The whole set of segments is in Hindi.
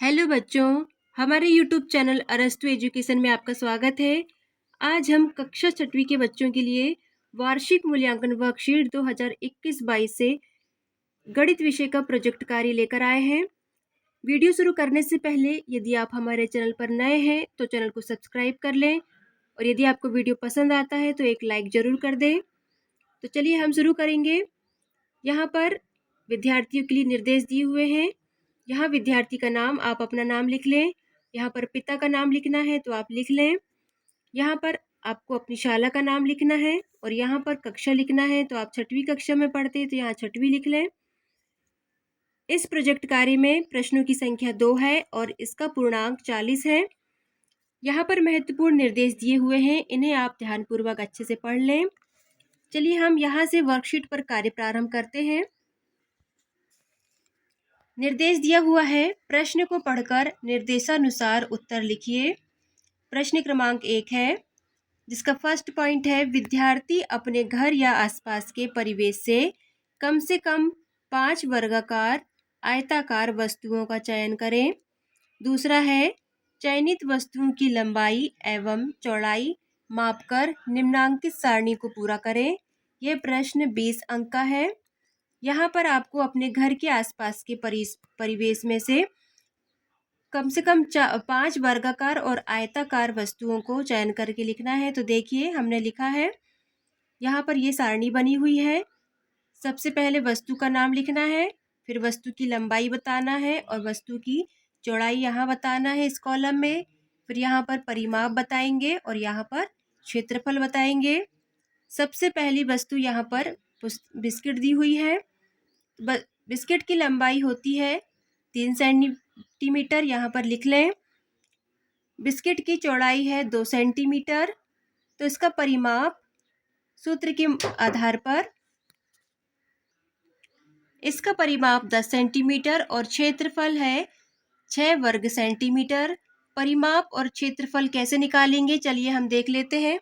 हेलो बच्चों, हमारे यूट्यूब चैनल अरस्तु एजुकेशन में आपका स्वागत है। आज हम कक्षा छठवीं के बच्चों के लिए वार्षिक मूल्यांकन वर्कशीट 2021-22 से गणित विषय का प्रोजेक्ट कार्य लेकर आए हैं। वीडियो शुरू करने से पहले यदि आप हमारे चैनल पर नए हैं तो चैनल को सब्सक्राइब कर लें और यदि आपको वीडियो पसंद आता है तो एक लाइक ज़रूर कर दें। तो चलिए हम शुरू करेंगे। यहाँ पर विद्यार्थियों के लिए निर्देश दिए हुए हैं। यहाँ विद्यार्थी का नाम, आप अपना नाम लिख लें। यहाँ पर पिता का नाम लिखना है तो आप लिख लें। यहाँ पर आपको अपनी शाला का नाम लिखना है और यहाँ पर कक्षा लिखना है तो आप छठवीं कक्षा में पढ़ते हैं तो यहाँ छठवीं लिख लें। इस प्रोजेक्ट कार्य में प्रश्नों की संख्या 2 है और इसका पूर्णांक 40 है। यहाँ पर महत्वपूर्ण निर्देश दिए हुए हैं, इन्हें आप ध्यानपूर्वक अच्छे से पढ़ लें। चलिए हम यहाँ से वर्कशीट पर कार्य प्रारंभ करते हैं। निर्देश दिया हुआ है, प्रश्न को पढ़कर निर्देशानुसार उत्तर लिखिए। प्रश्न क्रमांक 1 है, जिसका फर्स्ट पॉइंट है, विद्यार्थी अपने घर या आसपास के परिवेश से कम 5 वर्गाकार आयताकार वस्तुओं का चयन करें। दूसरा है, चयनित वस्तुओं की लंबाई एवं चौड़ाई मापकर निम्नांकित सारणी को पूरा करें। यह प्रश्न 20 अंक का है। यहाँ पर आपको अपने घर के आसपास के परिवेश में से कम 5 वर्गाकार और आयताकार वस्तुओं को चयन करके लिखना है। तो देखिए हमने लिखा है, यहाँ पर ये सारणी बनी हुई है। सबसे पहले वस्तु का नाम लिखना है, फिर वस्तु की लंबाई बताना है और वस्तु की चौड़ाई यहाँ बताना है इस कॉलम में। फिर यहाँ पर परिमाप बताएंगे और यहाँ पर क्षेत्रफल बताएंगे। सबसे पहली वस्तु यहाँ पर बिस्किट दी हुई है। बिस्किट की लंबाई होती है 3 सेंटीमीटर, यहाँ पर लिख लें। बिस्किट की चौड़ाई है 2 सेंटीमीटर। तो इसका परिमाप सूत्र के आधार पर इसका परिमाप 10 सेंटीमीटर और क्षेत्रफल है 6 वर्ग सेंटीमीटर। परिमाप और क्षेत्रफल कैसे निकालेंगे, चलिए हम देख लेते हैं।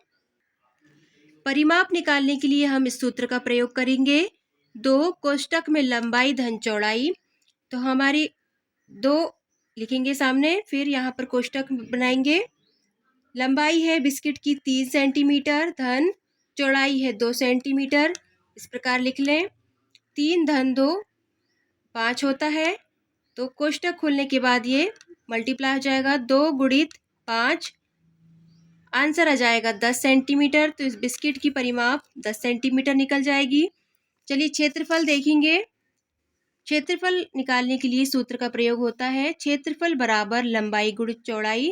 परिमाप निकालने के लिए हम इस सूत्र का प्रयोग करेंगे। 2 कोष्टक में लंबाई धन चौड़ाई, तो हमारी 2 लिखेंगे सामने, फिर यहाँ पर कोष्टक बनाएंगे। लंबाई है बिस्किट की 3 सेंटीमीटर धन चौड़ाई है 2 सेंटीमीटर। इस प्रकार लिख लें। 3 धन 2 5 होता है, तो कोष्टक खोलने के बाद ये मल्टीप्लाई हो जाएगा। 2 गुणित 5, आंसर आ जाएगा 10 सेंटीमीटर। तो इस बिस्किट की परिमाप 10 सेंटीमीटर निकल जाएगी। चलिए क्षेत्रफल देखेंगे। क्षेत्रफल निकालने के लिए सूत्र का प्रयोग होता है, क्षेत्रफल बराबर लंबाई गुणित चौड़ाई।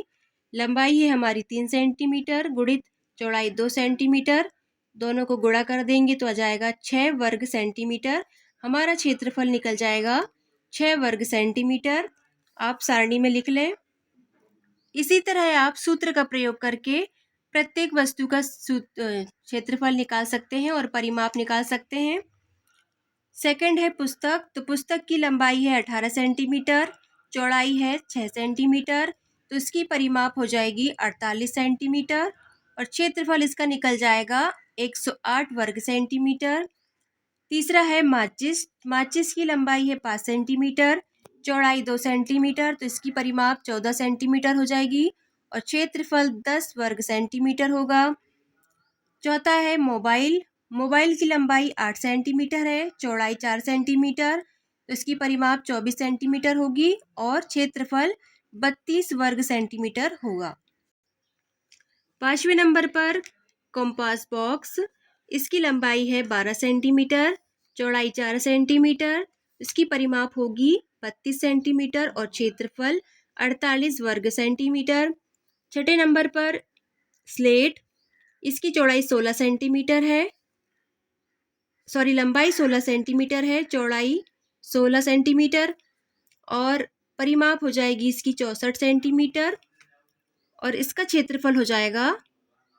लंबाई है हमारी 3 सेंटीमीटर गुणित चौड़ाई 2 सेंटीमीटर, दोनों को गुणा कर देंगे तो आ जाएगा 6 वर्ग सेंटीमीटर। हमारा क्षेत्रफल निकल जाएगा 6 वर्ग सेंटीमीटर। आप सारणी में लिख लें। इसी तरह आप सूत्र का प्रयोग करके प्रत्येक वस्तु का क्षेत्रफल निकाल सकते हैं और परिमाप निकाल सकते हैं। सेकंड है पुस्तक, तो पुस्तक की लंबाई है 18 सेंटीमीटर, चौड़ाई है 6 सेंटीमीटर, तो इसकी परिमाप हो जाएगी 48 सेंटीमीटर और क्षेत्रफल इसका निकल जाएगा 108 वर्ग सेंटीमीटर। तीसरा है माचिस, माचिस की लंबाई है 5 सेंटीमीटर, चौड़ाई 2 सेंटीमीटर, तो इसकी परिमाप 14 सेंटीमीटर हो जाएगी और क्षेत्रफल 10 वर्ग सेंटीमीटर होगा। चौथा है मोबाइल, मोबाइल की लंबाई 8 सेंटीमीटर है, चौड़ाई 4 सेंटीमीटर, तो इसकी परिमाप 24 सेंटीमीटर होगी और क्षेत्रफल 32 वर्ग सेंटीमीटर होगा। 5वें नंबर पर कंपास बॉक्स, इसकी लंबाई है 12 सेंटीमीटर, चौड़ाई 4 सेंटीमीटर, इसकी परिमाप होगी 32 सेंटीमीटर और क्षेत्रफल 48 वर्ग सेंटीमीटर। 6ठे नंबर पर स्लेट, इसकी चौड़ाई 16 सेंटीमीटर है, लंबाई 16 सेंटीमीटर है, चौड़ाई 16 सेंटीमीटर और परिमाप हो जाएगी इसकी 64 सेंटीमीटर और इसका क्षेत्रफल हो जाएगा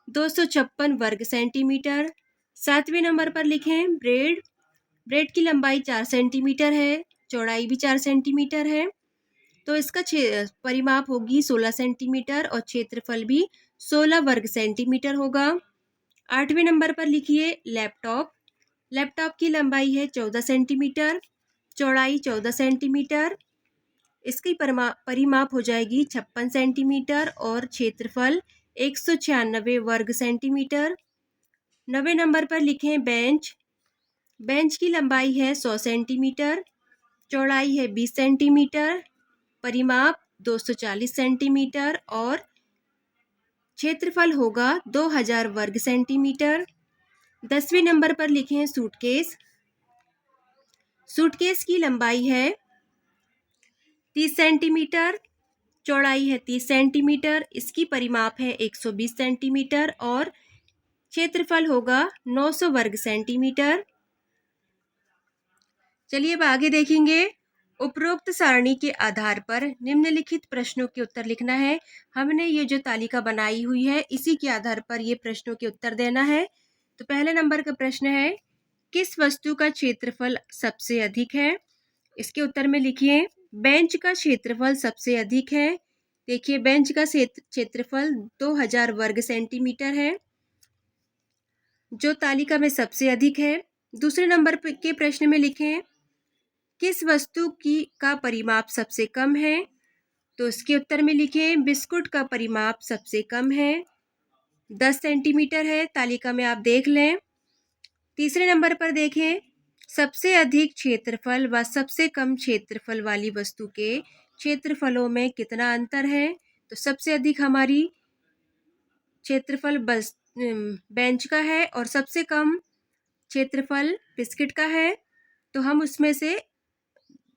256 वर्ग सेंटीमीटर। 7वें नंबर पर लिखें ब्रेड, ब्रेड की लंबाई 4 सेंटीमीटर है, चौड़ाई भी 4 सेंटीमीटर है, तो इसका परिमाप होगी 16 सेंटीमीटर और क्षेत्रफल भी 16 वर्ग सेंटीमीटर होगा। 8वें नंबर पर लिखिए लैपटॉप, लैपटॉप की लंबाई है 14 सेंटीमीटर, चौड़ाई 14 सेंटीमीटर, इसकी परिमाप हो जाएगी 56 सेंटीमीटर और क्षेत्रफल 196 वर्ग सेंटीमीटर। 90 नंबर पर लिखें बेंच। बेंच की लंबाई है 100 सेंटीमीटर, चौड़ाई है 20 सेंटीमीटर, परिमाप 240 सेंटीमीटर और क्षेत्रफल होगा 2000 वर्ग सेंटीमीटर। 10वें नंबर पर लिखें सूटकेस। सूटकेस की लंबाई है 30 सेंटीमीटर, चौड़ाई है 30 सेंटीमीटर, इसकी परिमाप है 120 सेंटीमीटर और क्षेत्रफल होगा 900 वर्ग सेंटीमीटर। चलिए अब आगे देखेंगे। उपरोक्त सारणी के आधार पर निम्नलिखित प्रश्नों के उत्तर लिखना है। हमने ये जो तालिका बनाई हुई है इसी के आधार पर ये प्रश्नों के उत्तर देना है। तो पहले नंबर का प्रश्न है, किस वस्तु का क्षेत्रफल सबसे अधिक है? इसके उत्तर में लिखिए बेंच का क्षेत्रफल सबसे अधिक है। देखिए बेंच का क्षेत्रफल 2000 वर्ग सेंटीमीटर है, जो तालिका में सबसे अधिक है। दूसरे नंबर के प्रश्न में लिखें किस वस्तु का परिमाप सबसे कम है? तो इसके उत्तर में लिखें बिस्कुट का परिमाप सबसे कम है, 10 सेंटीमीटर है, तालिका में आप देख लें। तीसरे नंबर पर देखें सबसे अधिक क्षेत्रफल व सबसे कम क्षेत्रफल वाली वस्तु के क्षेत्रफलों में कितना अंतर है? तो सबसे अधिक हमारी क्षेत्रफल बेंच का है और सबसे कम क्षेत्रफल बिस्किट का है। तो हम उसमें से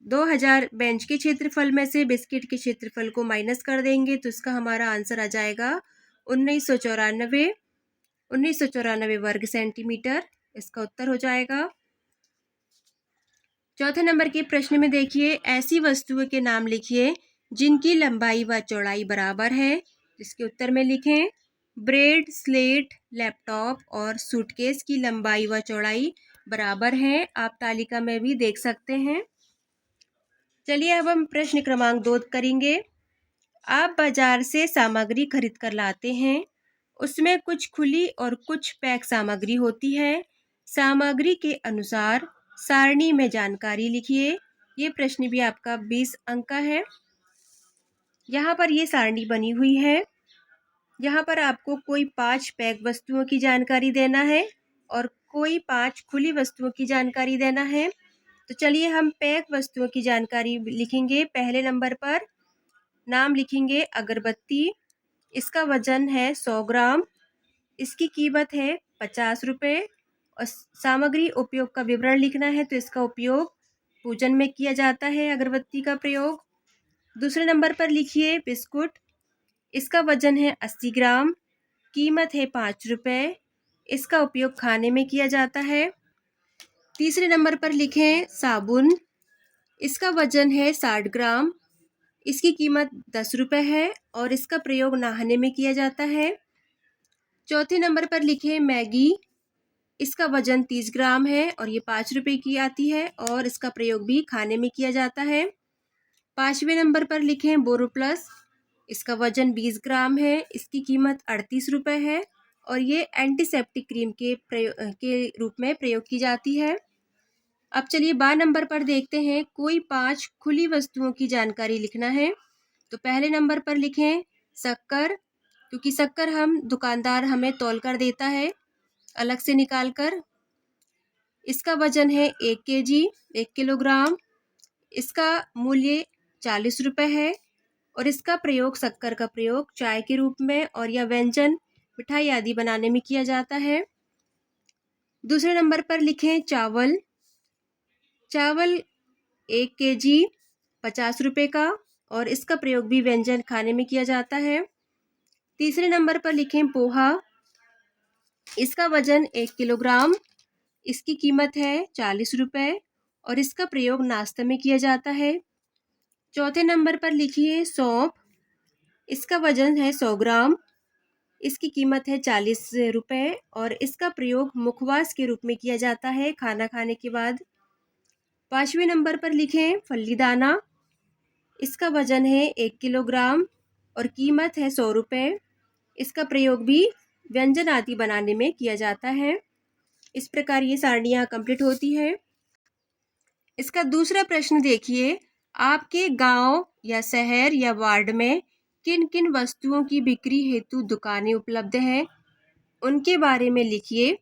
2000 बेंच के क्षेत्रफल में से बिस्किट के क्षेत्रफल को माइनस कर देंगे तो इसका हमारा आंसर आ जाएगा 1994 वर्ग सेंटीमीटर। इसका उत्तर हो जाएगा। चौथे नंबर के प्रश्न में देखिए ऐसी वस्तुओं के नाम लिखिए जिनकी लंबाई व चौड़ाई बराबर है। इसके उत्तर में लिखें ब्रेड, स्लेट, लैपटॉप और सूटकेस की लंबाई व चौड़ाई बराबर है। आप तालिका में भी देख सकते हैं। चलिए अब हम प्रश्न क्रमांक 2 करेंगे। आप बाजार से सामग्री खरीद कर लाते हैं, उसमें कुछ खुली और कुछ पैक सामग्री होती है। सामग्री के अनुसार सारणी में जानकारी लिखिए। ये प्रश्न भी आपका 20 अंक का है। यहाँ पर ये सारणी बनी हुई है। यहाँ पर आपको कोई 5 पैक वस्तुओं की जानकारी देना है और कोई 5 खुली वस्तुओं की जानकारी देना है। तो चलिए हम पैक वस्तुओं की जानकारी लिखेंगे। पहले नंबर पर नाम लिखेंगे अगरबत्ती। इसका वजन है 100 ग्राम, इसकी कीमत है 50 रुपये और सामग्री उपयोग का विवरण लिखना है। तो इसका उपयोग पूजन में किया जाता है अगरबत्ती का प्रयोग। दूसरे नंबर पर लिखिए बिस्कुट। इसका वजन है 80 ग्राम, कीमत है 5 रुपये, इसका उपयोग खाने में किया जाता है। तीसरे नंबर पर लिखें साबुन। इसका वजन है 60 ग्राम, इसकी कीमत 10 रुपये है और इसका प्रयोग नहाने में किया जाता है। चौथे नंबर पर लिखें मैगी। इसका वजन 30 ग्राम है और ये 5 रुपये की आती है और इसका प्रयोग भी खाने में किया जाता है। 5वें नंबर पर लिखें बोरोप्लस। इसका वजन 20 ग्राम है, इसकी कीमत 38 रुपये है और ये एंटीसेप्टिक क्रीम के रूप में प्रयोग की जाती है। अब चलिए 12 नंबर पर देखते हैं कोई 5 खुली वस्तुओं की जानकारी लिखना है। तो पहले नंबर पर लिखें शक्कर, क्योंकि शक्कर दुकानदार हमें तौल कर देता है अलग से निकाल कर। इसका वजन है 1 kg, 1 किलोग्राम, इसका मूल्य 40 रुपये है और इसका प्रयोग शक्कर का प्रयोग चाय के रूप में और या व्यंजन मिठाई आदि बनाने में किया जाता है। दूसरे नंबर पर लिखें चावल। चावल 1 kg 50 रुपये का और इसका प्रयोग भी व्यंजन खाने में किया जाता है। तीसरे नंबर पर लिखें पोहा। इसका वजन 1 किलोग्राम, इसकी कीमत है 40 रुपये और इसका प्रयोग नाश्ते में किया जाता है। चौथे नंबर पर लिखिए सौंफ। इसका वजन है 100 ग्राम, इसकी कीमत है 40 रुपये और इसका प्रयोग मुखवास के रूप में किया जाता है खाना खाने के बाद। 5वें नंबर पर लिखें फल्लीदाना। इसका वजन है 1 किलोग्राम और कीमत है 100 रुपये, इसका प्रयोग भी व्यंजन आदि बनाने में किया जाता है। इस प्रकार ये सारणियाँ कंप्लीट होती है। इसका दूसरा प्रश्न देखिए, आपके गांव या शहर या वार्ड में किन किन वस्तुओं की बिक्री हेतु दुकानें उपलब्ध हैं, उनके बारे में लिखिए।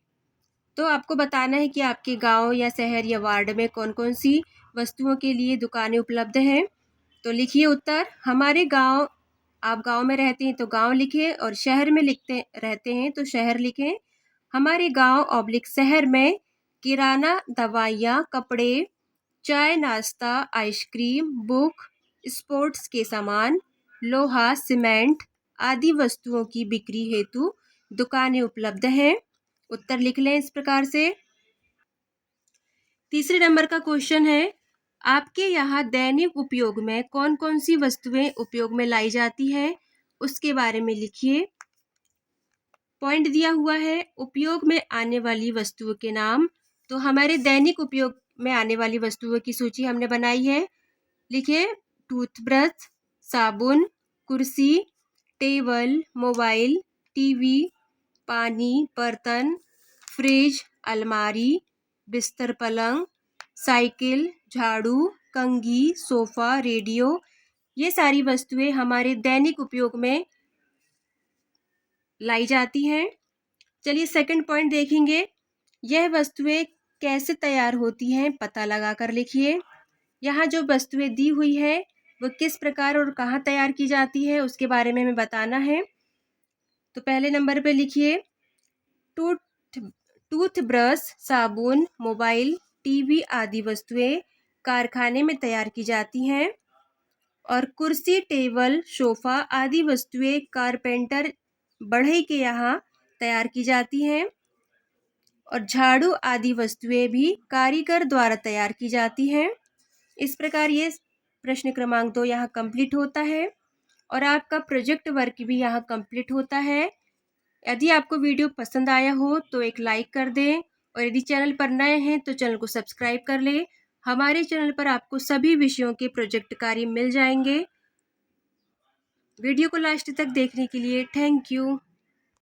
तो आपको बताना है कि आपके गांव या शहर या वार्ड में कौन कौन सी वस्तुओं के लिए दुकानें उपलब्ध हैं। तो लिखिए उत्तर। हमारे गांव, आप गांव में रहते हैं तो गांव लिखें, और शहर में रहते हैं तो शहर लिखें। हमारे गांव ऑब्लिक शहर में किराना, दवाइयाँ, कपड़े, चाय, नाश्ता, आइसक्रीम, बुक, स्पोर्ट्स के सामान, लोहा, सीमेंट आदि वस्तुओं की बिक्री हेतु दुकानें उपलब्ध हैं। उत्तर लिख लें इस प्रकार से। तीसरे नंबर का क्वेश्चन है, आपके यहाँ दैनिक उपयोग में कौन कौन सी वस्तुएं उपयोग में लाई जाती हैं, उसके बारे में लिखिए। पॉइंट दिया हुआ है उपयोग में आने वाली वस्तुओं के नाम। तो हमारे दैनिक उपयोग में आने वाली वस्तुओं की सूची हमने बनाई है। लिखिए टूथब्रश, साबुन, कुर्सी, टेबल, मोबाइल, टीवी, पानी, बर्तन, फ्रिज, अलमारी, बिस्तर, पलंग, साइकिल, झाड़ू, कंघी, सोफा, रेडियो। ये सारी वस्तुएं हमारे दैनिक उपयोग में लाई जाती हैं। चलिए सेकंड पॉइंट देखेंगे। यह वस्तुएं कैसे तैयार होती हैं, पता लगा कर लिखिए। यहाँ जो वस्तुएं दी हुई है वो किस प्रकार और कहाँ तैयार की जाती है, उसके बारे में हमें बताना है। तो पहले नंबर पे लिखिए टूथब्रश, साबुन, मोबाइल, टीवी आदि वस्तुएं कारखाने में तैयार की जाती हैं। और कुर्सी, टेबल, सोफा आदि वस्तुएं कारपेंटर, बढ़ई के यहाँ तैयार की जाती हैं। और झाड़ू आदि वस्तुएं भी कारीगर द्वारा तैयार की जाती हैं। इस प्रकार ये प्रश्न क्रमांक 2 यहाँ कंप्लीट होता है, और आपका प्रोजेक्ट वर्क भी यहाँ कंप्लीट होता है। यदि आपको वीडियो पसंद आया हो तो एक लाइक कर दें, और यदि चैनल पर नए हैं तो चैनल को सब्सक्राइब कर लें। हमारे चैनल पर आपको सभी विषयों के प्रोजेक्ट कार्य मिल जाएंगे। वीडियो को लास्ट तक देखने के लिए थैंक यू।